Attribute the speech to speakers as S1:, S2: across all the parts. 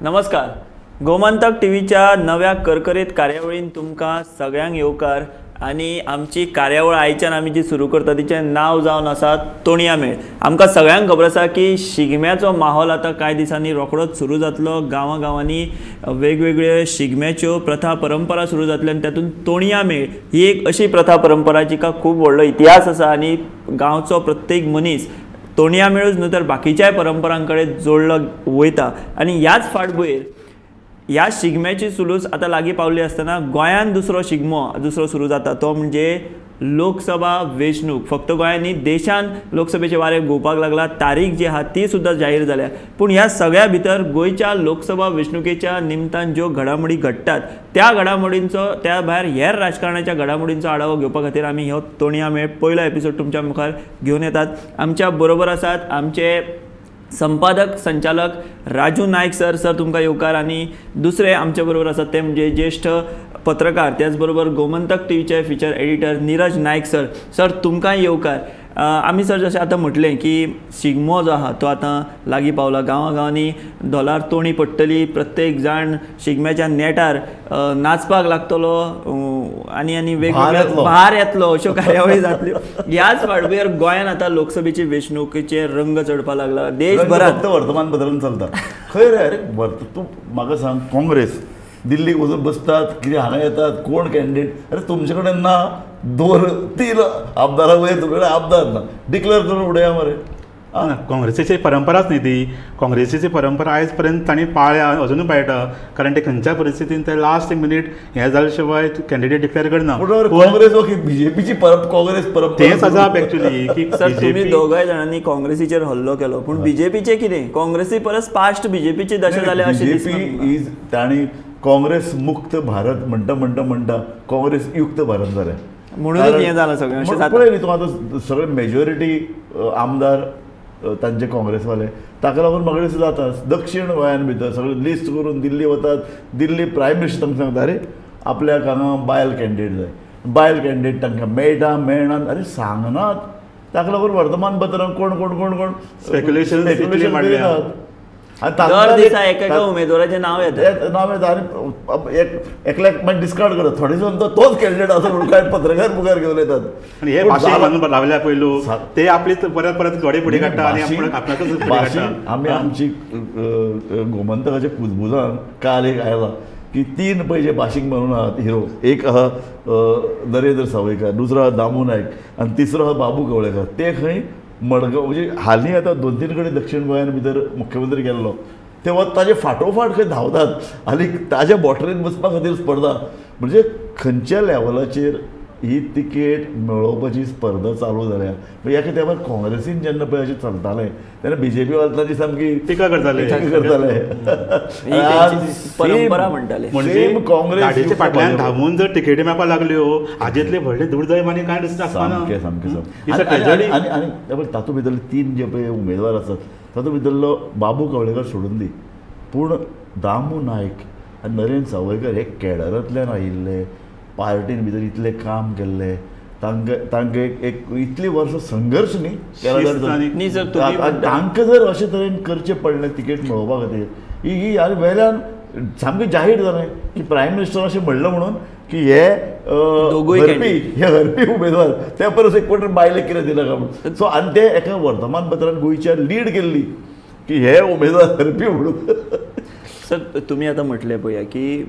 S1: नमस्कार. गोमंतक टीव्हीच्या नव्या करकरीत कार्यावळीन तुमकां सगळ्यांक येवकार. आनी आमची कार्यावळ आयच्यान आमी जी सुरू करता तिचें नांव जावन आसा तोणया मेळ. आमकां सगळ्यांक खबर आसा की शिगम्याचो माहोल आतां कांय दिसांनी रोखडोच सुरू जातलो. गांवांनी वेगवेगळ्यो शिगम्याच्यो प्रथा परंपरा सुरू जातल्यो आनी तातूंत तोणया मेळ ही एक अशी प्रथा परंपरा जिका खूब व्हडलो इतिहास आसा आनी गांवचो प्रत्येक मनीस तोणया मेळूच न्हू तर बाकीच्याय परंपरां कडेन जोडलो वयता. आनी ह्याच फाटभुंयेर ह्या शिगम्याची सुलूस आतां लागीं पावल्ली आसतना गोंयान दुसरो सुरू जाता तो म्हणजे लोकसभा वेंचणूक. फक्त गोंयान न्ही देशान लोकसभेचे वारे घुंवपाक लागला. तारीख जी आहा ती सुद्दां जाहीर जाल्या. पूण ह्या सगळ्या भितर गोंयच्या लोकसभा वेंचणुकेच्या निमतान ज्यो घडामोडी घडटात त्या घडामोडींचो त्या भायर हेर राजकारणाच्या घडामोडींचो आढावो घेवपा खातीर आमी हो तोणया मेळ पयलो एपिसोड तुमच्या मुखार घेवन येतात. आमच्या बरोबर आसात आमचे संपादक संचालक राजू नायक सर तुमकां येवकार. आनी दुसरे आमचे बरोबर आसात ते म्हणजे ज्येष्ठ पत्रकार त्याच बरोबर गोमंतक टीव्हीचे फीचर एडिटर नीरज नायक सर तुमकां येवकार. आमी सर जशें आतां म्हटलें की शिगमो जो आहा तो आतां लागीं पावला. गांवांनी धोलार तोणी पडटली. प्रत्येक जाण शिगम्याच्या नेटार नाचपाक लागतलो आनी वेगवेगळे भार येतलो अश्यो कार्यावळी जातल्यो. ह्याच फाटभुंयेर गोंयान आतां लोकसभेची वेंचणुकेचे रंग चडपाक लागला. देशभरात
S2: वर्तमानपत्रांत चलता खंय रे. अरे तूं म्हाका सांग, काँग्रेस दिल्लीक वचून बसतात, कितें हांगा येतात, कोण कॅन्डिडेट. अरे तुमचे कडेन ना 2-3 आमदारां वयर तुमचे कडेन आमदार ना. डिक्लेअर करून उडया मरे.
S3: काँग्रेसीची परंपराच न्ही ती. काँग्रेसीची परंपरा आयज पर्यंत तांणी पाळ्या, अजुनूय पाळटा. कारण ते खंयच्या परिस्थितीन ते लास्ट मिनीट हें जाले शिवाय कॅन्डिडेट डिक्लेअर करना.
S2: काँग्रेस बीजेपीची काँग्रेस परंपरा
S3: तेच अजाप एक्चुअली की
S1: सर तुमी दोगांय जाणांनी काँग्रेसीचेर हल्लो केलो. पूण बीजेपीचे कितें? काँग्रेसी परस फास्ट बीजेपीची दशा जाल्या अशें
S2: बीजेपी तांणी काँग्रेस मुक्त भारत म्हणटा काँग्रेस युक्त भारत जालें
S1: म्हणूनच हें जालां सगळें अशें जाता.
S2: पळय न्ही तूं आतां सगळे मेजॉरिटी आमदार तांचे काँग्रेसवाले. ताका लागून म्हाका दिसता जाता दक्षिण गोंयान भितर सगळे लिस्ट करून दिल्ली वतात. दिल्ली प्रायम मिनिस्टर तांकां सांगता अरे आपल्याक हांगा बायल कॅन्डिडेट जाय. बायल कॅन्डिडेट तांकां मेळना. अरे सांगनात. ताका लागून वर्तमानपत्रांत कोण
S3: स्पेक्युलेशन
S2: करिनात.
S1: दर दिसा एका उमेदवाराचें नांव येता
S2: आनी एकल्याक मागीर डिस्कार्ड करतात. थोडे जाण तोच कॅन्डिडेट आसा म्हणून कांय पत्रकार मुखार घेवन येतात.
S3: आनी हे भाशेक बांदून लावल्या पयलू ते आपली परत घोडे फुडें काडटा आनी आपणाकच
S2: आमी आमची गोमंतकाच्या कुजबुजान काल एक आयला की 3 पयले भाशीक म्हणून आहात हिरो. एक आहा नरेंद्र सावयकार, दुसरो आहा दामू नायक आनी तिसरो आहा बाबू कवळेकर. ते खंय मडगांव म्हणजे हालीं आतां 2-3 कडेन दक्षिण गोंयान भितर मुख्यमंत्री गेल्लो तेव्हा ताजे फाटोफाट खंय धांवतात आनी ताज्या बॉटरेन बसपा खातीर स्पर्धा. म्हणजे खंयच्या लेवलाचेर ही तिकेट मेळोवपाची स्पर्धा चालू जाल्या. म्हणजे ह्या तेव्हा काँग्रेसीन जेन्ना पळय अशें चलतालें तेन्ना बीजेपी वाल्यांची सामकी
S3: टिका करताले.
S1: परंपरा म्हणटाले
S3: म्हणजे काँग्रेसीच्या फाटल्यान धांवून जर तिकेटी मेळपाक लागल्यो हाजेतले व्हडले दुर्दैव आनी कांय दिसता.
S2: आनी तातूंत भितरले 3 जे पळय उमेदवार आसात तातूंत भितरलो बाबू कवळेकर सोडून दी. पूण दामू नायक आनी नरेंद्र सावयकर हे कॅडरांतल्यान आयिल्ले, पार्टीन भितर इतलें काम केल्लें, तांकां एक इतली वर्सां संघर्श न्ही केला. तांकां जर अशे तरेन करचें पडलें तिकेट मेळोवपा खातीर ही वेल्यान सामकें जाहीर जालें की प्रायम मिनिस्टर अशें म्हणलें म्हणून की हे हरपी उमेदवार त्या परस एक कोण बायलेक कितें दिला काय म्हणून. सो आनी ते एका वर्तमानपत्रान गोंयच्यान लीड केल्ली की हे उमेदवार हरपी म्हणून.
S1: सर तुमी आतां म्हटलें पळया की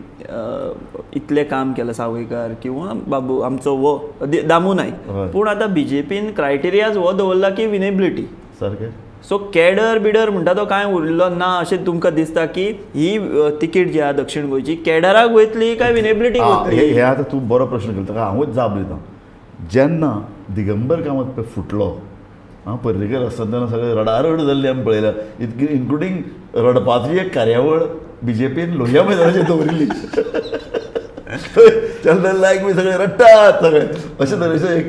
S1: इतलें काम केलां सावयकार किंवा बाबू आमचो वो दामू नायक. पूण आतां बीजेपीन क्रायटेरियाज हो दवरला की विनेबिलिटी सारकें. सो कॅडर बिडर म्हणटा तो कांय उरलेलो ना अशें तुमकां दिसता की ही तिकेट जी आहा दक्षिण गोंयची कॅडराक वयतली काय विनेबिलिटीक वयतली?
S2: हे आतां तूं बरो प्रश्न केलो ताका हांवूच जाप दितां. जेन्ना दिगंबर कामत पळय फुटलो पर्रीकर आसतना तेन्ना सगळे रडारड जाल्ली आमी पळयल्या. इन्क्लुडींग रडपाची एक कार्यावळ बीजेपीन लोहिया मैदानाचेर दवरिल्ली. तेन्ना लायक बी सगळे रडटात सगळे अशे तरेचे एक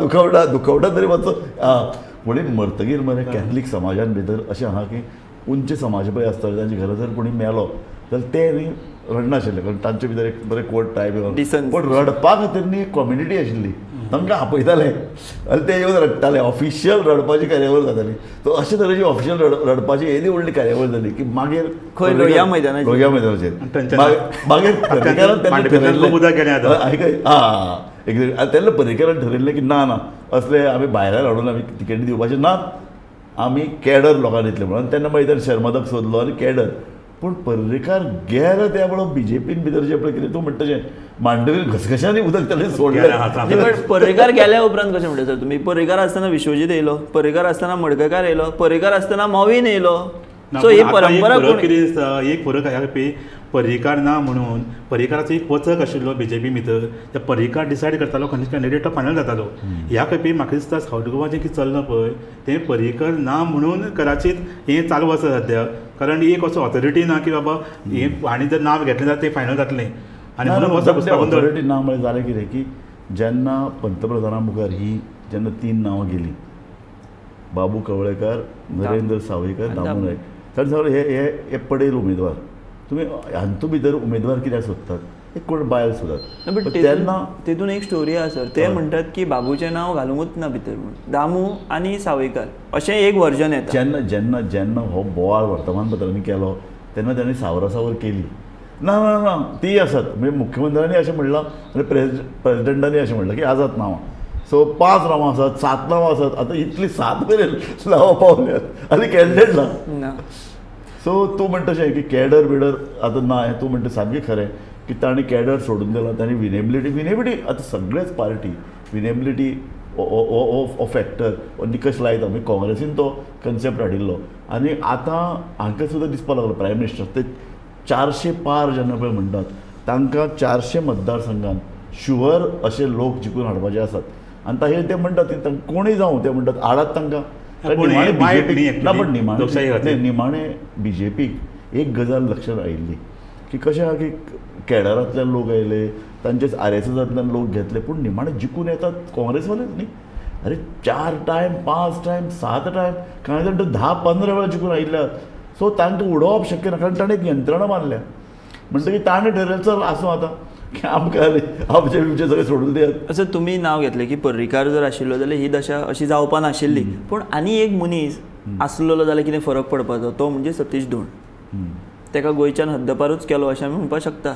S2: दुखवटा तरी मातसो म्हणून मरतगीर मरे कॅथलीक समाजान भितर अशें आहा की उंच समाज पळय आसता तांच्या घरा जर कोणी मेलो जाल्यार ते न्ही रडनाशिल्ले कारण तांचे भितर एक बरें कोर्ट टायप. पण रडपा खातीर न्ही एक कम्युनिटी आशिल्ली तांकां आपयताले आनी ते येवन रडटाले. ऑफिशियल रडपाची कार्यावळ जाताली. तो अशे तरेची ऑफिशियल रडपाची येदी व्हडली कार्यावळ जाली की मागीर
S1: खंय लोहिया मैदानाचेर
S2: लोहिया मैदानाचेर मागीर तेन्ना पर्रीकारान ठरयल्लें की ना ना असले आमी भायल्यान हाडून आमी तिकेटी दिवपाचे नात, आमी कॅडर लोकांक दितले म्हणून. तेन्ना मागीर ताणें शर्मादक सोदलो आनी कॅडर. पूण पर्रीकार गेलो त्या वेळा बीजेपीन भितर जे पळय कितें तूं म्हणटा तशें मांडवीर घसघशांनी उदक ताणें सोडलें.
S1: पर्रीकार गेल्या उपरांत कशें म्हणटा सर तुमी? पर्रीकार आसतना विश्वजीत येयलो, पर्रीकार आसतना मडकयकार येयलो, पर्रीकार आसतना मोवीन येयलो. सो ही परंपरा
S3: एक फरक आहा. पर्रीकार ना म्हणून पर्रीकाराचो एक वचक आशिल्लो बीजेपी भितर. ते पर्रीकार डिसायड करतालो खंयचे कॅन्डिडेट फायनल जातालो. ह्या खेपे म्हाका दिसता सावथ गोवा जें कितें चल्लां पळय तें पर्रीकार ना म्हणून कदाचीत हें चालू आसा सद्या. कारण एक असो ऑथॉरिटी ना की बाबा हें आनी जर नांव घेतलें जाल्यार तें फायनल जातलें. आनी म्हणून
S2: ऑथॉरिटी ना म्हळ्यार जालें कितें की जेन्ना पंतप्रधाना मुखार ही जेन्ना 3 नांवां गेलीं, बाबू कवळेकार, नरेंद्र सावयकर, दामू नायक, ताणें सांगलें हे पडेल उमेदवार. तुमी हातूंत भितर उमेदवार कित्याक सोदतात? एक कोण बायल सोदतात.
S1: तेन्ना तितून एक स्टोरी आसा सर. ते म्हणटात की बाबूचें नांव घालूंकूच ना भितर म्हणून. दामू आनी सावयकार अशें एक वर्जन येता.
S2: जेन्ना जेन्ना जेन्ना हो बोवाळ वर्तमानपत्रांनी केलो तेन्ना ताणें सावरासावर केली. ना ना ना ती आसात. म्हणजे मुख्यमंत्र्यांनी अशें म्हणलां आनी प्रेजिडेंटांनी अशें म्हणलां की आसात नांवां. सो 5 नांवां आसात, 7 नांवां आसात. आतां इतली 7 मेरेन नांवां पावल्यात आनी कॅन्डिडेट ना. सो तूं म्हणटा तशें की कॅडर बिडर आतां ना हें तूं म्हणटा सामकें खरें की ताणें कॅडर सोडून दिला. ताणें विनेबिलिटी आतां सगळेच पार्टी विनेबिलिटी हो फॅक्टर निकश लायता. म्हणजे काँग्रेसीन तो कन्सेप्ट हाडिल्लो आनी आतां हांकां सुद्दां दिसपाक लागलो प्रायम मिनिस्टर ते 400 पार जेन्ना पळय म्हणटात तांकां 400 मतदारसंघान शुअर अशे लोक जिखून हाडपाचे आसात. आनी ताजेर ते म्हणटात की कोणूय जावं ते म्हणटात हाडात तांकां. निमाणे बीजेपीक एक गजाल लक्षांत आयिल्ली की कशें आहा की कॅडरांतल्यान लोक आयले, तांचे RSSंतल्यान लोक घेतले, पूण निमाणे जिखून येतात काँग्रेसवालेच न्ही. अरे 4 टायम 5 टायम 7 टायम कांय जाण 10-15 वेळा जिखून आयिल्ल्यात. सो तांकां उडोवप शक्य ना कारण ताणें एक यंत्रणा बांदल्या. म्हणटकीर ताणें ठरयलें चल आसूं आतां की आमकां आमचे बिमचे सगळें सोडून दियात.
S1: असं तुमी नांव घेतलें की पर्रीकार जर आशिल्लो जाल्यार ही दशा अशी जावपा नाशिल्ली. पूण आनी एक मनीस आसलेलो जाल्यार कितें फरक पडपाचो तो म्हणजे सतीश धोंड. ताका गोंयच्यान हद्दपारूच केलो अशें आमी म्हणपाक शकता.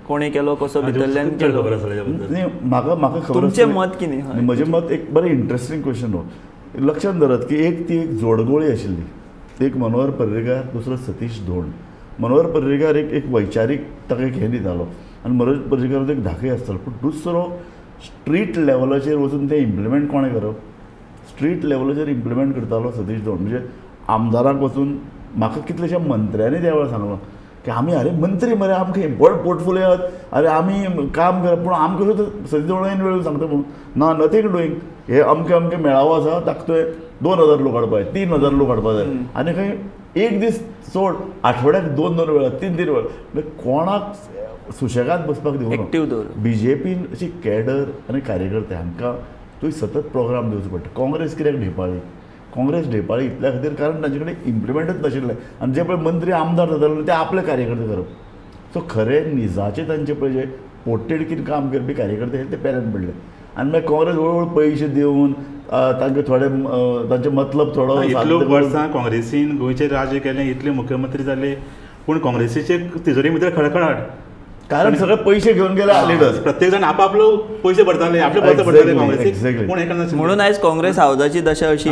S1: कोणें केलो कसो भितरल्यान केलो
S2: म्हाका खबर.
S1: तुमचें मत कितें?
S2: म्हजें मत एक बरें इंट्रस्टींग क्वेश्चन हो. लक्षांत धरात की ती एक जोडगोळी आशिल्ली. एक मनोहर पर्रीकार, दुसरो सतीश धोंड. मनोहर पर्रीकार एक वैचारीक ताका एक हें दितालो आनी मनोहर पर्रीकार एक धाकय आसतालो. पूण दुसरो स्ट्रीट लेवलाचेर वचून तें इम्प्लिमेंट कोणें करप? स्ट्रीट लेवलाचेर इम्प्लिमेंट करतालो सतीश धोंड. म्हणजे आमदाराक वचून म्हाका कितलेशा मंत्र्यांनी त्या वेळार सांगलो की आमी अरे मंत्री मरे आमकां इम्पॉर्टंट पोर्टफोलियो आहात, अरे आमी काम करप. पूण आमकां सुद्दां सतीश धोंडान वेळ सांगता पूण ना नथींग डुईंग. हे अमकें मेळावो आसा ताका तुवें 2000 लोक हाडपा जाय, 3000 लोक हाडपा जाय आनी खंय एक दीस सोड आठवड्याक 2-2 वेळा 3-3 वेळा. म्हणजे कोणाक सुशेगाद बसपाक दिवं. बीजेपीन अशी कॅडर आनी कार्यकर्ते हांकां तुवें सतत प्रोग्राम दिवचो पडटा. काँग्रेस कित्याक ढेपाळी? काँग्रेस ढेपाळी इतल्या खातीर कारण तांचे कडेन इम्प्लिमेंटूच नाशिल्लें आनी जे पळय मंत्री आमदार जाताले ते आपले कार्यकर्ते करप. सो खरें निजाचे तांचे पळय जे पोटतिडकीन काम करपी कार्यकर्ते ते पेरण पडले. आनी मागीर काँग्रेस हळूहळू पयशे दिवन तांकां थोडे तांचे मतलब थोडो.
S3: इतलो वर्सां काँग्रेसीन गोंयचेर राज्य केलें, इतले मुख्यमंत्री जाले, पूण काँग्रेसीचे तिजोरी भितर खडखडाट.
S2: कारण सगळे पयशे घेवन गेले लिडर्स.
S3: प्रत्येक जाण आपलो पयशे भरताले, आपले पयशे भरताले काँग्रेसीक. पूण
S1: म्हणून आयज काँग्रेस हावजाची दशा अशी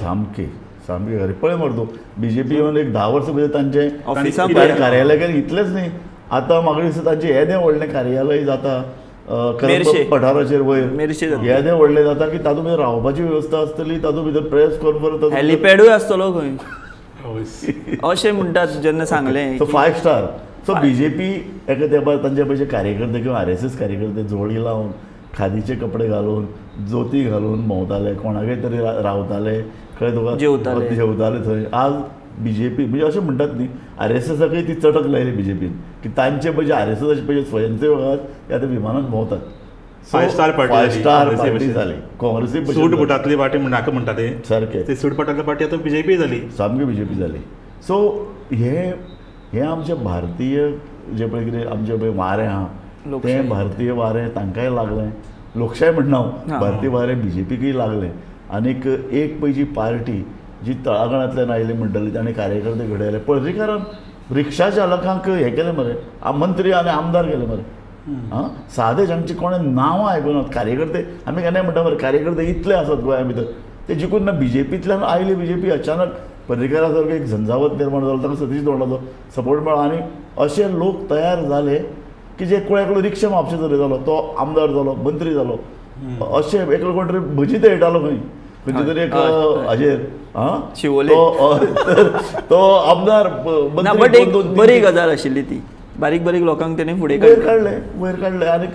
S2: सामकी सामकी खरी. पळय मरे बीजेपी येवन एक 10 वर्सां भितर तांचे
S1: ऑफिसां
S2: कार्यालय केलें. इतलेंच न्ही, आतां म्हाका दिसता तांचें येदें व्हडलें कार्यालय जाता पठाराचेर वयर येदें व्हडलें जाता की तातूंत भितर रावपाची वेवस्था आसतली, तातूंत भितर प्रेस कॉन्फरन्स
S1: हॅलिपॅडूय आसतलो खंय अशें म्हणटात जेन्ना सांगलें.
S2: So 5 star. सो बीजेपी एका तेंपार तांचे पयशे कार्यकर्ते किंवा RSS कार्यकर्ते जोडी लावन खादीचे कपडे घालून जोती घालून भोंवताले, कोणाकय तरी रावताले, कळ्ळें तुका, जेवताले थंय. आज बीजेपी म्हणजे अशें म्हणटात न्ही RSSाकय ती चटक लायली बीजेपीन की तांचे पयशे RSSाचे पयशे स्वयंसेवक आहात ते आतां विमानांत भोंवतात.
S3: 5 स्टार
S2: पार्टी जाली. काँग्रेसी
S3: सूट बुटांतली पार्टी नाका म्हणटा ते
S2: सारकें.
S3: ते सूट बुटांतली पार्टी आतां बीजेपी जाली,
S2: सामकी बीजेपी जाली. सो हे आमचे भारतीय जे पळय कितें आमचें पळय वारें आहा तें भारतीय वारें तांकांय लागलें लोकशाय म्हणणं
S1: हां.
S2: भारतीय भायर BJPकय लागले आनीक एक पयची पार्टी जी तळागणांतल्यान आयली म्हणटली आनी कार्यकर्ते घडयले पर्रीकारान रिक्षा चालकांक हें केलें मरे मंत्री आनी आमदार केले मरे हां सादे जांची कोणें नांवां आयकुनात कार्यकर्ते आमी केन्नाय म्हणटा मरे कार्यकर्ते इतले आसात गोंया भितर ते जिखून ना BJPंतल्यान आयली BJP अचानक पर्रीकारा सारको एक झंझावत निर्माण जालो ताका सतीश तोंडाचो सपोर्ट मेळ्ळो आनी अशे लोक तयार जाले की जे एकलो रिक्षा म्हापशे तरी जालो तो आमदार जालो मंत्री जालो अशे एकलो कोण तरी भजी खेळटालो खंय खंयचे तरी एक हाजेर
S1: शिवोले
S2: तो आमदार
S1: ना बट एक बरी गजाल आशिल्ली ती बारीक बारीक लोकांक तेणे फुडें
S2: वयर काडले आनी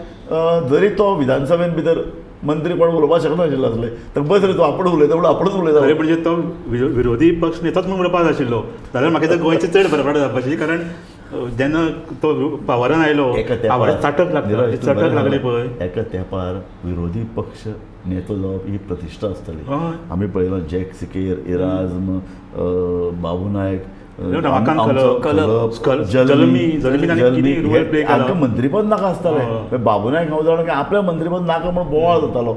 S2: जरी तो विधानसभेन भितर मंत्री कोण उलोवपाक शकनाशिल्लो आसले तर बस रे तूं आपूण उलयता म्हणून आपूणच उलयता
S3: खरें म्हणजे तो विरोधी पक्ष नेताच म्हणून उलोवपाक आशिल्लो जाल्यार म्हाका दिसता गोंयचें चड बरपण जावपाची कारण जेन्ना तो पावरान आयलो पावरान चटक लागली पळय
S2: एका तेंपार विरोधी पक्ष नेतो जावप ही प्रतिश्ठा आसताली आमी पळयलां जॅक सिकेर इराज्म बाबू नायक मंत्रीपद नाका आसतालें बाबू नायक हांव जाणा की आपल्या मंत्रीपद नाका म्हणून बोवाळ जातालो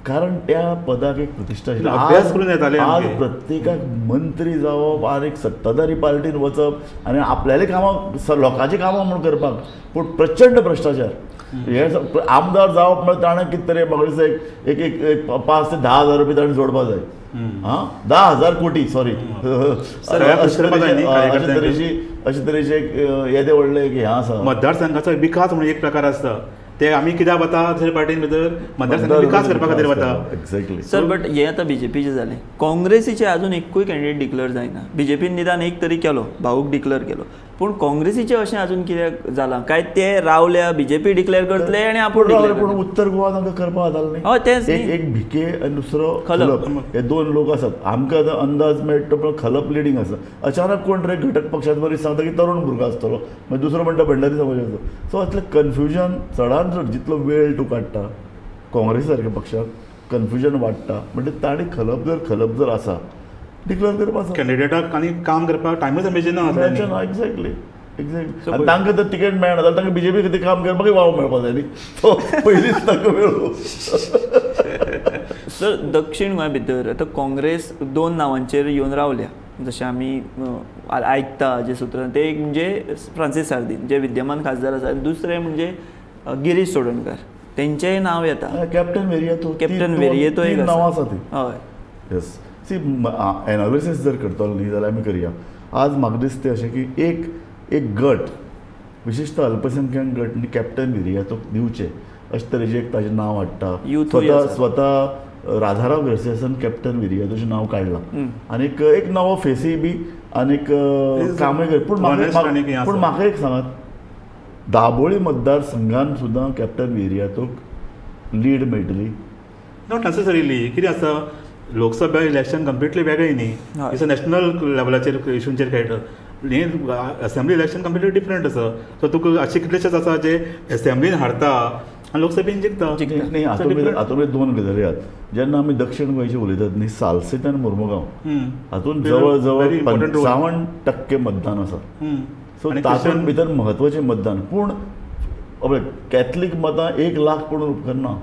S2: कारण त्या पदाक एक प्रतिश्ठा आशिल्ली आज प्रत्येकाक मंत्री जावप आनी सत्ताधारी पार्टीन वचप आनी आपल्याली कामां लोकांची कामां म्हूण करपाक पूण प्रचंड भ्रश्टाचार हे आमदार जावप म्हणजे ताणें कितें तरी म्हाका दिसता एक 5 ते 10 हजार रुपया ताणें जोडपाक जाय 10,000 कोटी सॉरी अशे तरेचे येदे व्हडले हें आसा
S3: मतदारसंघाचो विकास म्हणून एक प्रकार आसता ते आमी कित्याक वता दुसऱ्या पार्टीन भितर मतदारसंघाचो विकास करपा खातीर वता
S2: एक्झॅक्टली
S1: सर बट हे आतां BJPचें जालें काँग्रेसीचे अजून एकूय कॅन्डिडेट डिक्लेअर जायना BJPन निदान एक तरी केलो भाऊक डिक्लेअर केलो पूण काँग्रेसीचें अशें अजून कित्याक जालां काय ते रावल्या BJP डिक्लेअर करतले आनी आपूण
S2: पूण उत्तर गोवा तांकां करपाक जातालें न्ही
S1: हय तेंच
S2: एक भिके आनी दुसरो खलप हे दोन लोक आसात आमकां आतां अंदाज मेळटा पण खलप लिडींग आसा अचानक कोण तरी घटक पक्षांत बरी सांगता की तरुण भुरगो आसतलो मागीर दुसरो म्हणटा भंडारी समाजाचो सो इतलें कन्फ्युजन चडांत चड जितलो वेळ तूं काडटा काँग्रेस सारक्या पक्षाक कन्फ्युजन वाडटा म्हणजे ताणी खलप जर आसा डिक्लेअर करपाक
S3: कॅन्डिडेटाक आनी काम करपाक टायमूच मेळचेना
S2: एक्झॅक्टली आनी तांकां तर तिकेट मेळना जाल्यार तांकां BJP खातीर काम करपाकय वाव मेळपाक जाय न्ही तो पयलींच तांकां मेळ्ळो
S1: सर दक्षिण गोंया भितर आतां काँग्रेस 2 नांवांचेर येवन रावल्या जशें आमी आयकता जे सूत्र ते एक म्हणजे फ्रांसीस सार्दीन जे विद्यमान खासदार आसा दुसरे म्हणजे गिरीश चोडणकर तेंचेंय नांव येता
S2: कॅप्टन वेरिएतो
S1: एक
S2: नांवां आसा ती
S1: हय
S2: येस सी एनालिसीस जर करतलो न्ही जाल्यार आमी करया आज म्हाका दिसता अशें की एक गट विशेषतः अल्पसंख्याक गट न्ही कॅप्टन वेरिएतोक दिवचे अशे तरेचें एक ताचें नांव हाडटा स्वता राधाराव ग्रेसियसान कॅप्टन वेरिएतोचें नांव काडलां आनीक एक नवो फेसी बी आनीक कामय कर पूण म्हाका एक सांगात दाबोळी मतदारसंघान सुद्दां कॅप्टन वेरिएतोक लीड मेळटली
S3: नॉट नेसेसरिली कितें आसा लोकसभा इलेक्शन कंप्लिटली वेगळें न्ही इट्स नॅशनल लेवलाचेर इशूंचेर खेळटा असेंब्ली इलेक्शन कंप्लिटली डिफरंट आसा सो तुका अशे कितलेशेच आसा जे असेंब्लीन हारता आनी लोकसभेन जिखता
S2: न्ही हातूंत 2 गजाली आसात जेन्ना आमी दक्षिण गोंयचे उलयतात न्ही सालसेत आनी मुर्मुगांव हातूंत जवळ जवळ 55% मतदान आसा सो तातूंत भितर म्हत्वाचें मतदान पूण कॅथलीक मतां 1 लाख पडून उपकारना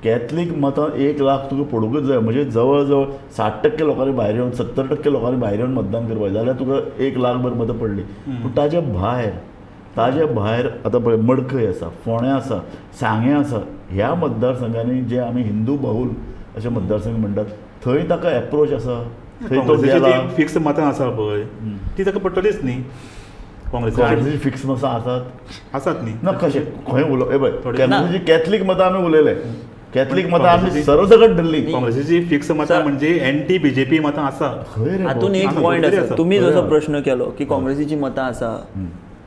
S2: कॅथलीक मतां 1 लाख तुका पडूंकच जाय म्हणजे जवळ जवळ 60% लोकांनी भायर येवन 70% लोकांनी भायर येवन मतदान करपाक जाय जाल्यार तुका 1 लाख भर मतां पडली पूण ताजे भायर आतां पळय मडकय आसा फोंड्या आसा सांगे आसा ह्या मतदारसंघांनी जे आमी हिंदू बहुल अशे मतदारसंघ म्हणटात थंय ताका एप्रोच आसा थंय तो
S3: फिक्स मतां आसा पळय ती ताका पडटलीच न्ही
S2: काँग्रेसीची फिक्स मतां
S3: आसात न्ही
S2: ना कशें खंय उलो हे पळय कॅथलीक मतां आमी उलयले कॅथलीक मतां आमी सरसकट धरली
S3: काँग्रेसीची फिक्स मतां म्हणजे एंटी BJP मतां आसा
S1: हातून एक पॉयंट आसा तुमी जसो प्रश्न केलो की काँग्रेसीची मतां आसा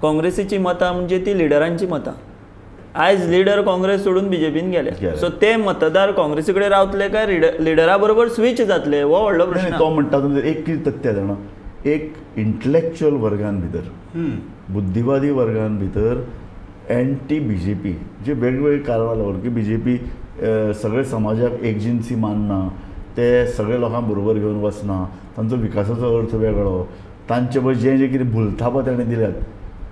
S1: काँग्रेसीची मतां म्हणजे ती लिडरांची मतां आयज लिडर काँग्रेस सोडून BJPन गेले सो ते मतदार काँग्रेसी कडेन रावतले काय लिडरा बरोबर स्विच जातले हो व्हडलो प्रश्न
S2: तो म्हणटा तुमचे एक कितें तथ्य जाणा एक इंटलेक्च्युअल वर्गान भितर बुद्धिवादी वर्गान भितर एंटी BJP जे वेगवेगळे कारणां लागून की BJP सगळे समाजाक एकजिन्सी मानना ते सगळे लोकांक बरोबर घेवन वचना तांचो विकासाचो अर्थ वेगळो तांचे पळय जे कितें भुलथापा ताणें दिल्यात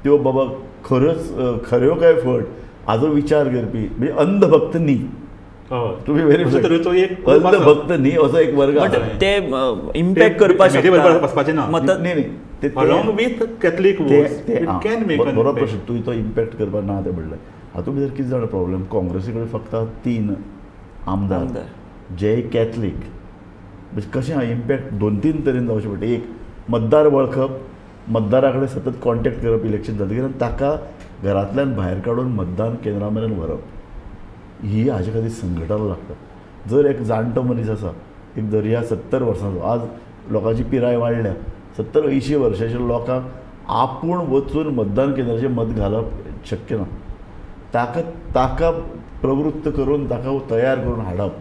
S2: त्यो बाबा खऱ्यो काय फट हाजो विचार करपी म्हणजे अंधभक्त न्ही टू बी व्हेरी
S3: असो तरेचो एक
S2: भक्त न्ही असो एक वर्ग
S1: बट
S2: आसा.
S1: ते इम्पॅक्ट करपाक
S3: वचपाचें ना.
S1: शकता
S2: न्ही न्ही ते
S3: along with Catholic votes, it can make an
S2: बरोबर
S3: impact.
S2: प्रश्न तुवें तो इम्पॅक्ट करपाक ना तें म्हणलें. हातूंत भितर कितें जाणा प्रॉब्लेम, काँग्रेसी कडेन फक्त 3 आमदार जे कॅथलीक. कशें इम्पॅक्ट 2-3 तरेन जावचें पडटा. एक मतदार वळखप, मतदारा कडेन सतत कॉन्टॅक्ट करप इलेक्शन जातकीर आनी ताका घरांतल्यान भायर काडून मतदान केंद्रा मेरेन व्हरप, ही हाजे खातीर संघटना लागता. जर एक जाणटो मनीस आसा, एक जर ह्या 70 वर्सांचो, आज लोकांची पिराय वाडल्या, 70-80 वर्सांच्या लोकांक आपूण वचून मतदान केंद्राचेर मत घालप शक्य ना. ताका प्रवृत्त करून ताका तयार करून हाडप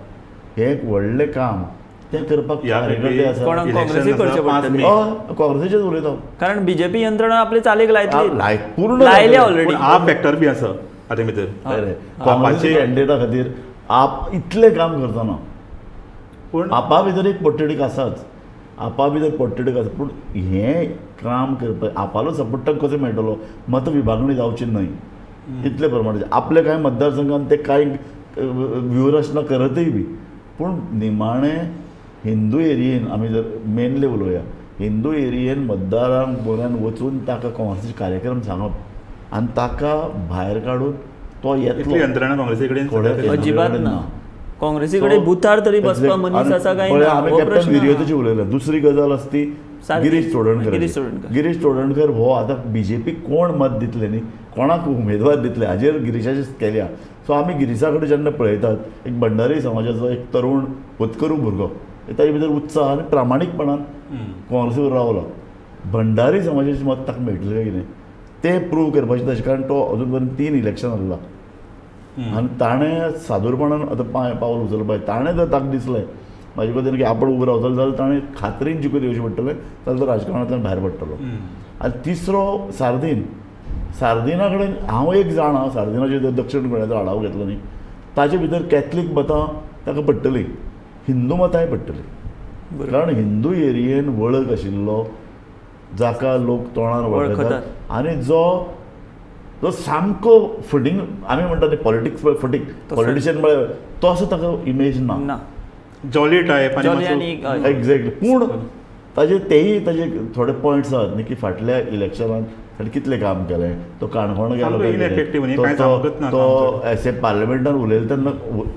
S2: हें एक व्हडलें काम. तें करपाक कार्यकर्ते आसा.
S1: काँग्रेसी करचे पडटली.
S2: काँग्रेसीचेच उलयता,
S1: कारण बीजेपी यंत्रणा आपली चालीक लायतली,
S2: पूर्ण
S1: लायल्या ऑलरेडी.
S3: हा फॅक्टर बी आसा हाते भितर.
S2: काँग्रेसी कॅन्डिडेटा खातीर आप इतलें काम करतना
S3: पूण
S2: आपा भितर एक पोट्टेडीक आसाच, आपा भितर पोट्टेडीक आसा. पूण हें काम करपाक आपालो सपोर्टाक कशें मेळटलो, मत विभागणी जावची न्हय इतले प्रमाणाचे. आपले कांय मतदारसंघात ते कांय व्यूहरचना करतय बी, पूण निमाणें हिंदू एरियेन आमी जर मेनली उलोवया, हिंदू एरियेन मतदारांक बऱ्यान वचून ताका काँग्रेसीचे कार्यक्रम सांगप आनी ताका भायर काडून तो येतलो.
S3: यंत्रणा काँग्रेसी कडेन
S1: अजिबात ना. काँग्रेसी कडेन बुथार तरी बसपा मनीस आसा काय ना,
S2: आमी
S1: हो
S2: कॅप्टन
S1: प्रश्न.
S2: विर्योताची उलयला. दुसरी गजाल आसा ती गिरीश चोडणकर. गिरीश चोडणकर हो आतां बीजेपी कोण मत दितले न्ही, कोणाक उमेदवार दितले हाजेर गिरीशाचेच केल्या. सो आमी गिरीशा कडेन जेन्ना पळयतात, एक भंडारी समाजाचो एक तरूण होतकरू भुरगो, ताचे भितर उत्साह आनी प्रामाणीकपणान काँग्रेसीवर रावलो. भंडारी समाजाचें मत ताका मेळटलें काय कितें तें प्रूव करपाचें तशें, कारण तो अजून पर्यंत 3 इलेक्शन आसला आनी ताणें सादूरपणान आतां पावल उचलपाक ताणें जर ताका दिसलें म्हाजे कोतान की आपण उबो रावतलो जाल्यार ताणें खात्रीन जिखून येवचें पडटलें, जाल्यार तो राजकारणांतल्यान भायर पडटलो. आनी तिसरो सार्दिना कडेन हांव एक जाणा, सार्दिनाचे जर दक्षिण गोंयाचो आढावो घेतलो न्ही, ताचे भितर कॅथलीक मतां ताका पडटलीं, हिंदू मतांय पडटलीं. कारण हिंदू एरियेन वळख आशिल्लो, जाका लोक तोंडार वळखतात आनी जो सामको फटींग आमी म्हणटा न्ही पॉलिटिक्स फटींग पॉलिटिशियन म्हळ्यार तसो ताका इमेज ना.
S3: Jolly type
S2: exactly. पूण तेय ताजे थोडे पॉयंट्स आसात न्ही की फाटल्या इलेक्शनांत ताणें कितलें काम केलें. तो काणकोण गेलो, तो एस ए पार्लिमेंटान उलयलो तेन्ना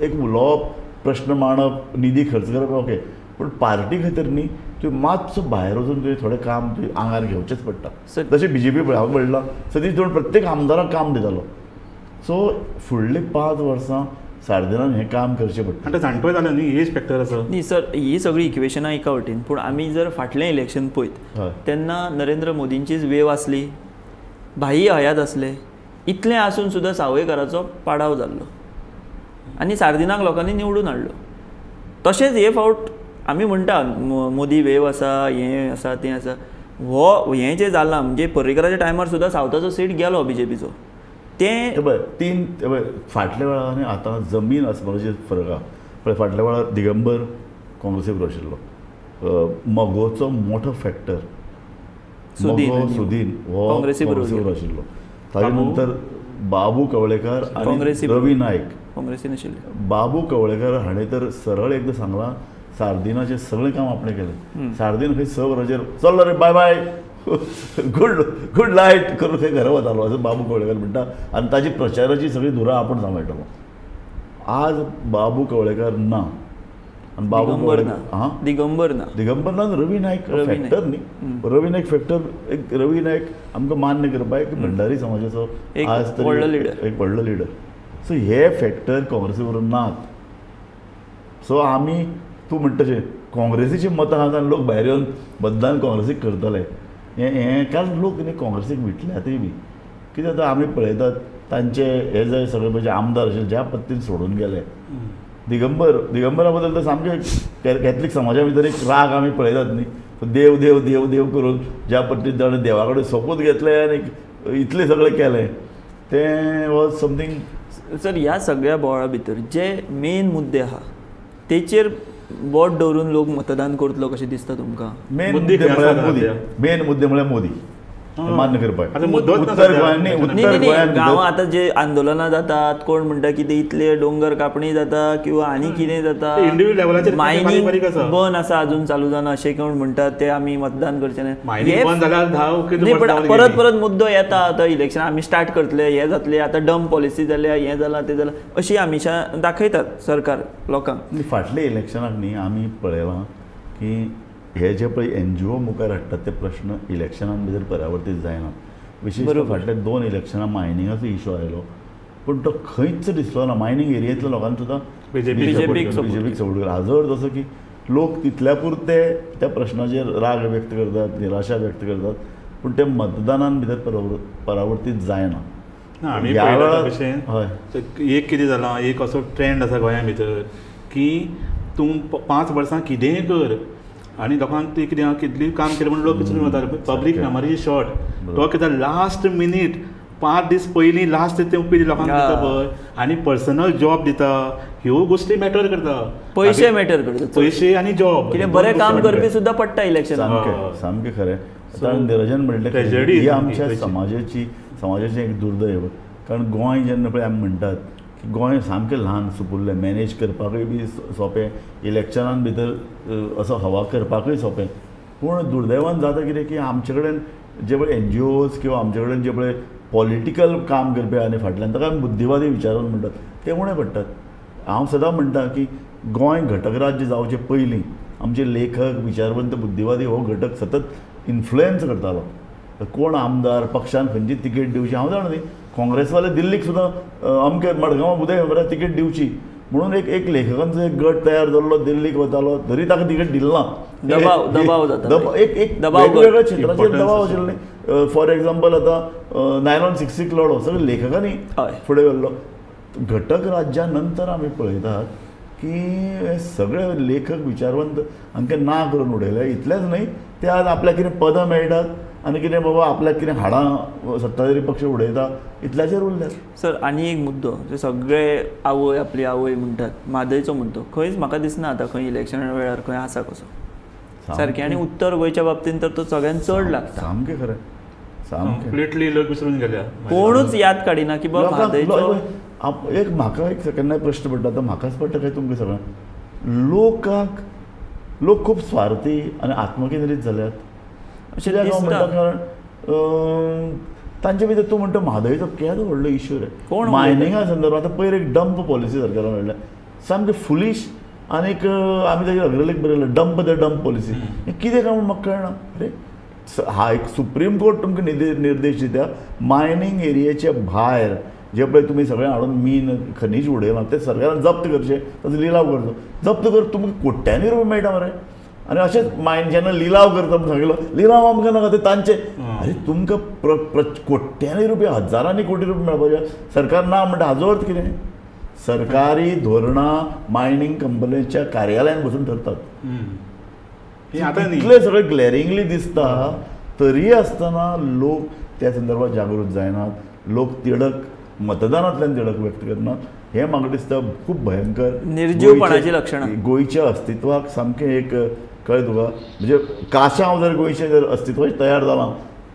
S2: एक उलोवप, प्रश्न मांडप, निधी खर्च करप, ओके. पूण पार्टी खातीर न्ही तुवें मातसो भायर वचून तुवें थोडें काम तुवें आंगार घेवचेंच पडटा. जशें बीजेपी पळय हांव म्हणलां सतीश धवन प्रत्येक आमदाराक काम दितालो. सो फुडलीं 5 वर्सां सार्दिनान हें काम करचें पडटा.
S3: आनी जाणटोय जालो न्ही एज फॅक्टर आसा
S1: न्ही सर. ही सगळी इक्वेशनां एका वटेन, पूण आमी जर फाटलें इलेक्शन पळयत तेन्ना नरेंद्र मोदींचीच वेव आसली, भाई हयात आसले, इतलें आसून सुद्दां सावयकाराचो पाडाव जाल्लो आनी सार्दिनाक लोकांनी निवडून हाडलो. तशेंच हे फावट आमी म्हणटा मोदी वेव आसा, हें आसा, तें आसा. हें जें जालां म्हणजे पर्रीकराच्या टायमार सुद्दां सावथाचो सीट गेलो बीजेपीचो. तें
S2: फाटल्या वेळार आनी आतां जमीन आसमानाचेर फरक आहा. पळय फाटल्या वेळार दिगंबर काँग्रेसी बरोबर आशिल्लो, मगोचो मोठो फॅक्टर सुदीन हो काँग्रेसी बरोबर आशिल्लो. ताजे नंतर बाबू कवळेकर आनी रवी नायक
S1: काँग्रेसीन आशिल्ले.
S2: बाबू कवळेकर हाणें तर सरळ एकदां सांगलां सार्दिनाचें सगळें काम आपणें केलें. सार्दीन खंय 6 वरांचेर चल्लो रे बाय बाय गुड नायट करून खंय घरा वतालो असो बाबू कवळेकर म्हणटा. आनी ताची प्रचाराची सगळी धुरा आपूण सांबाळटलो. आज बाबू कवळेकर ना आनी बाबू
S1: दिगंबर ना
S2: रवी नायक फॅक्टर न्ही. रवी नायक फॅक्टर, एक रवी नायक आमकां मान्य करपाक एक भंडारी समाजाचो आज तरी एक व्हडलो लिडर. सो हे फॅक्टर काँग्रेसी बरोबर नात. सो आमी तूं म्हणटा तशें काँग्रेसीचीं मतां आसात आनी लोक भायर येवन मतदान काँग्रेसीक करतले हें कारण लोक न्ही काँग्रेसीक विटल्यातय बी. कित्याक आतां आमी पळयतात तांचे हे जे सगळे म्हणजे आमदार आशिल्ले ज्या पद्दतीन सोडून गेले. दिगंबरा बद्दल तर सामकें कॅथलीक समाजा भितर एक राग आमी पळयतात न्ही. देव देव देव देव करून ज्या पद्दतीन ताणें देवा कडेन सोपूत घेतलें आनी इतलें सगळें केलें तें वॉज समथींग.
S1: सर ह्या सगळ्या बोळा भितर जे मेन मुद्दे आहा तेचेर बोट दवरून लोक मतदान करतलो कशें दिसता तुमकां?
S2: मेन मुद्दे म्हळ्यार मोदी. मान्य करपाक
S3: आतां मुद्दोच ना
S2: उत्तर
S3: सध्या.
S2: गोंयांनी
S3: नाही,
S2: उत्तर
S1: नाही नाही
S2: गोंयांत
S1: गांवां आतां जे आंदोलनां जातात कोण म्हणटा की ते इतले डोंगर कापणी जाता किंवा आनी कितें जाता
S3: ते individual लेवलाचेर बारीक
S1: मायनींग
S3: बारीक आसा.
S1: बंद आसा अजून चालू जाना अशें कोण म्हणटात ते आमी मतदान करचें नाही
S3: मायनींग
S1: हे
S3: बंद जाल्यार 10 कितें
S1: नाही
S3: वर्सां
S1: पण
S3: जावली
S1: परत
S3: गेली.
S1: परत मुद्दो येता आतां इलेक्शन आमी स्टार्ट करतले हे जातले आतां डम पॉलिसी जाल्या हें जालां तें जालां अशी हमेशा दाखयतात सरकार लोकांक
S2: आनी फाटल्या इलेक्शनाक न्ही आमी पळयलां की हे जे पळय NGO मुखार हाडटात ते प्रश्न इलेक्शनान भितर परावर्तीत जायना विशेषतः फाटल्या 2 इलेक्शनां मायनिंगाचो इशू आयलो पूण तो खंयच दिसलो ना मायनींग एरियेंतल्या लोकांनी सुद्दां
S1: BJP क support
S2: BJPक सपोर्ट केला हाजो अर्थ असो की लोक तितल्या पुरते त्या प्रश्नाचेर राग व्यक्त करतात निराशा व्यक्त करतात पूण ते मतदानान भितर परावर्तीत जायना
S3: ना, आमी
S2: ह्या
S3: पळयता
S2: वेळार-
S3: तशें
S2: हय
S3: एक कितें जालां एक असो ट्रेंड आसा गोंया भितर की तूं 5 वर्सां कितेंय कर आनी लोकांक ते कितें कितली काम केलें म्हणून लोक विचारून वता पब्लीक मेमरी शॉर्ट तो कितें लास्ट मिनीट 5 दीस पयलीं लास्ट ते उपेगी लोकांक दिता पळय आनी पर्सनल जॉब दिता ह्यो गोश्टी मॅटर करता
S1: पयशे मॅटर करतात
S3: पयशे आनी जॉब
S1: कितें बरें काम करपी सुद्दां पडटा इलेक्शन
S2: सामकें खरें आतां निरंजन म्हणलें की
S3: tragedy
S2: ही
S3: सामकी
S2: आमच्या
S3: तशी.
S2: समाजाचें एक दुर्दैव कारण गोंय जेन्ना पळय आमी म्हणटात की गोंय सामकें ल्हान सुपुल्लें मॅनेज करपाकूय बी सोंपें इलेक्शनान भितर असो हवा करपाकूय सोंपें पूण दुर्दैवान जाता कितें की आमचे कडेन जे पळय NGOs किंवा आमचे कडेन जे पळय पॉलिटिकल काम करपी आनी फाटल्यान ताका आमी बुद्धीवादी विचारून म्हणटात ते उणे पडटात हांव सदां म्हणटा की गोंय घटक राज्य जावचे पयलीं आमचे लेखक विचारवंत बुद्धीवादी हो घटक सतत इन्फ्लुएन्स करतालो कोण आमदार पक्षान खंयची तिकेट दिवची हांव जाणा न्ही काँग्रेसवाले दिल्लीक सुद्दां अमके मडगांवां उदय मेळटा तिकेट दिवची म्हणून एक लेखकांचो एक गट तयार जाल्लो दिल्लीक वतालो तरी ताका तिकेट दिलना
S1: दबाव जाता.
S2: एक
S1: दबाव
S2: वेगवेगळ्या क्षेत्राचेर
S3: Importance
S2: दबाव
S3: आसा.
S2: आशिल्ले फॉर एग्जाम्पल आतां 9/16 लढो सगळे लेखकांनी
S1: हय.
S2: फुडें व्हेल्लो घटक राज्या नंतर आमी पळयतात की हे सगळे लेखक विचारवंत हांकां ना करून उडयले इतलेंच न्हय ते आज आपल्याक कितें पदां मेळटात आनी कितें बाबा आपल्याक कितें हाडां सत्ताधारी पक्ष उडयता इतल्याचेर उरल्यात
S1: सर आनी एक मुद्दो जे सगळे आवय आपली आवय म्हणटात म्हादयचो मुद्दो खंयच म्हाका दिसना आतां खंय इलेक्शना वेळार खंय आसा कसो सारकें आनी उत्तर गोंयच्या बाबतींत तर तो सगळ्यांत चड लागता
S2: सामकें खरें सामकें
S3: कम्प्लिटली लोक विसरून गेल्या
S1: कोणूच याद काडिना की बाबा म्हादयचो
S2: एक म्हाका एक केन्नाय प्रश्न पडटा तो म्हाकाच पडटा काय तुमकां सगळ्यांक लोक खूब स्वार्थी आनी आत्मकेंद्रीत जाल्यात
S1: अशें
S2: कित्याक हांव
S1: दिसता.
S2: म्हणटा कारण तांचे भितर तूं म्हणटा म्हादयचो केदो व्हडलो इश्यू रे
S1: कोण
S2: मायनिंगा संदर्भात आतां पयर एक डंप पॉलिसी सरकारान हाडल्या सामकें फुलीश आनीक आमी ताजेर अग्रलेख बरयलो डंप द डंप पॉलिसी कितें काय म्हूण म्हाका कळना अरे हा एक सुप्रीम कोर्ट तुमकां निर्देश दिता मायनींग एरियेच्या भायर जे पळय तुमी सगळें हाडून मीन खनीज उडयलां ते सरकारान जप्त करचें ताचो लिलाव करचो जप्त कर तुमकां कोट्यांनी रुपया मेळटा मरे आनी अशेंच मायन जेन्ना लिलाव करता म्हणून सांगिल्लो लिलाव आमकां नाका ते तांचे अरे तुमकां कोट्यांनी रुपया हजारांनी कोटी रुपया मेळपाचे सरकार ना म्हणटा हाजो अर्थ कितें सरकारी धोरणां मायनींग कंपनीच्या कार्यालयान बसून ठरतात इतले सगळे ग्लॅरिंगली दिसता तरी आसतना लोक त्या संदर्भात जागृत जायनात लोक तिडक मतदानांतल्यान तिडक व्यक्त करनात हें म्हाका दिसता खूब भयंकर
S1: निर्जीवपणाची लक्षणां
S2: गोंयच्या अस्तित्वाक सामकें एक कळ्ळें तुका म्हणजे काश्यां जर गोंयचें जर अस्तित्व तयार जालां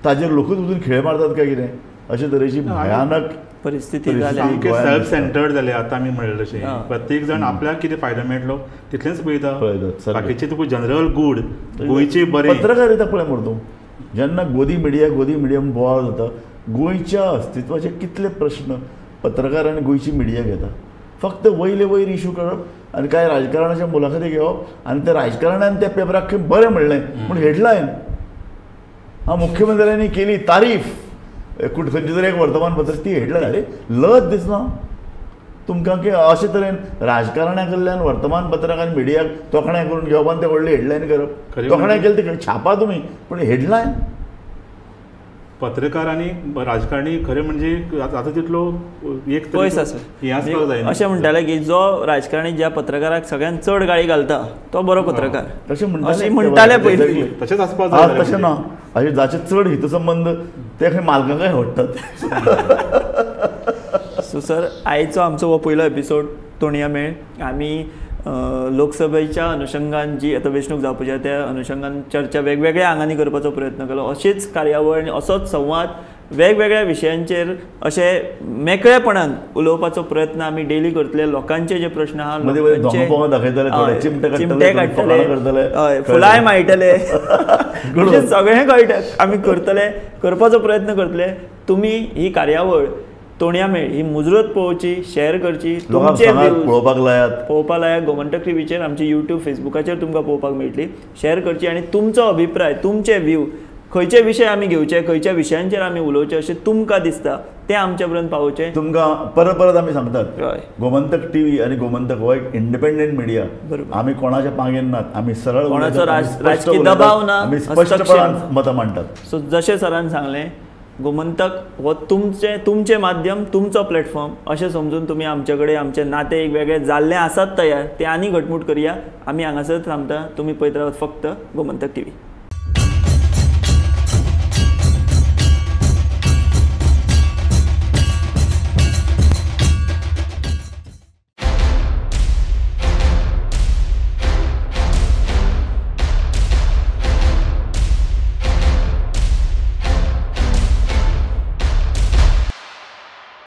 S2: ताजेर लोकूच वचून खेळ मारतात काय कितें अशे तरेची भयानक
S1: परिस्थिती जाल्या
S3: सामकें सेल्फ सेंटर्ड जाले आतां आमी म्हणलें तशें
S1: हां.
S3: प्रत्येक जण आपल्याक कितें फायदो मेळटलो तितलेंच पळयता
S2: पळयतात, सारकें.
S3: बाकीचे तुका जनरल गूड गोंयचे बरें
S2: पत्रकारिता पळय मरे तूं जेन्ना गोदी मिडियम बोवाळ जाता गोंयच्या अस्तित्वाचे कितले प्रश्न पत्रकार आनी गोंयची मिडिया घेता फक्त वयले वयर इशू करप आनी कांय राजकारणाच्या मुलाखती घेवप आनी त्या राजकारण्यान त्या पेपराक खंय बरें म्हणलें पूण हेडलायन मुख्यमंत्र्यांनी केली तारीफ खंयची तरी एक वर्तमानपत्र ती हेडलायन अरे लज दिसना तुमकां की अशे तरेन राजकारण्या कडल्यान वर्तमानपत्राक आनी मिडियाक तोखणाय करून घेवप आनी ते व्हडली हेडलायन करप तोखणाय केली ती छापा तुमी पूण हेडलायन
S3: पत्रकार आनी राजकारणी खरें म्हणजे आतां तितलो एक
S1: पयस आसा
S3: हें आसपाक जायना
S1: अशें म्हणटाले की जो राजकारणी ज्या पत्रकाराक सगळ्यात चड गाळी घालता तो बरो पत्रकार
S2: तशें
S1: अशें म्हणटाले पयलीं
S3: तशेंच आसपाक
S2: आज
S3: जाय
S2: तशें ना अशें जाचे चड हितसंबंध ते खंय मालकांकय आवडटात
S1: सो सर आयचो आमचो हो पयलो एपिसोड तोणया मेळ आमी लोकसभेच्या अनुशंगान जी आतां वेंचणूक जावपाची आसा त्या अनुशंगान चर्चा वेगवेगळ्या आंगांनी करपाचो प्रयत्न केलो. अशीच कार्यावळ आनी असोच संवाद वेगवेगळ्या विशयांचेर अशे मेकळेपणान उलोवपाचो प्रयत्न आमी डेली करतले. लोकांचे जे प्रश्न आहा चिमटे काडटले, फुलाय माळटले, सगळें कळटा आमी करपाचो प्रयत्न करतले. तुमी ही कार्यावळ तोणया मेळ ही मुजरत पळोवची, शेअर करची, पळोवपाक लायात. गोमंतक टीव्हीचेर आमची यूट्यूब फेसबुकाचेर तुमकां पळोवपाक मेळटली. शेअर करची आनी तुमचो अभिप्राय, तुमचे व्यू, खंयचे विशय आमी घेवचे, खंयच्या विशयांचेर आमी उलोवचे अशें तुमकां दिसता तें आमचे पर्यंत पावोवचे.
S2: तुमकां परत परत आमी सांगतात गोमंतक टीव्ही आनी गोमंतक हो एक इंडिपेंडंट मिडिया. आमी कोणाच्या पांगेन नात, आमी सरळ
S1: कोणाचो राजकीय दबाव ना,
S2: आमी स्पश्टपणान मतां मांडटात.
S1: सो जशें सरान सांगलें गोमंतक हो तुमचे माध्यम, तुमचो प्लॅटफॉर्म अशें समजून तुमी आमचे कडेन आमचे नाते एक वेगळे जाल्ले आसात तयार, ते आनी घटमूट करया. आमी हांगासर थांबता. तुमी पळयत रावात फक्त गोमंतक टीव्ही.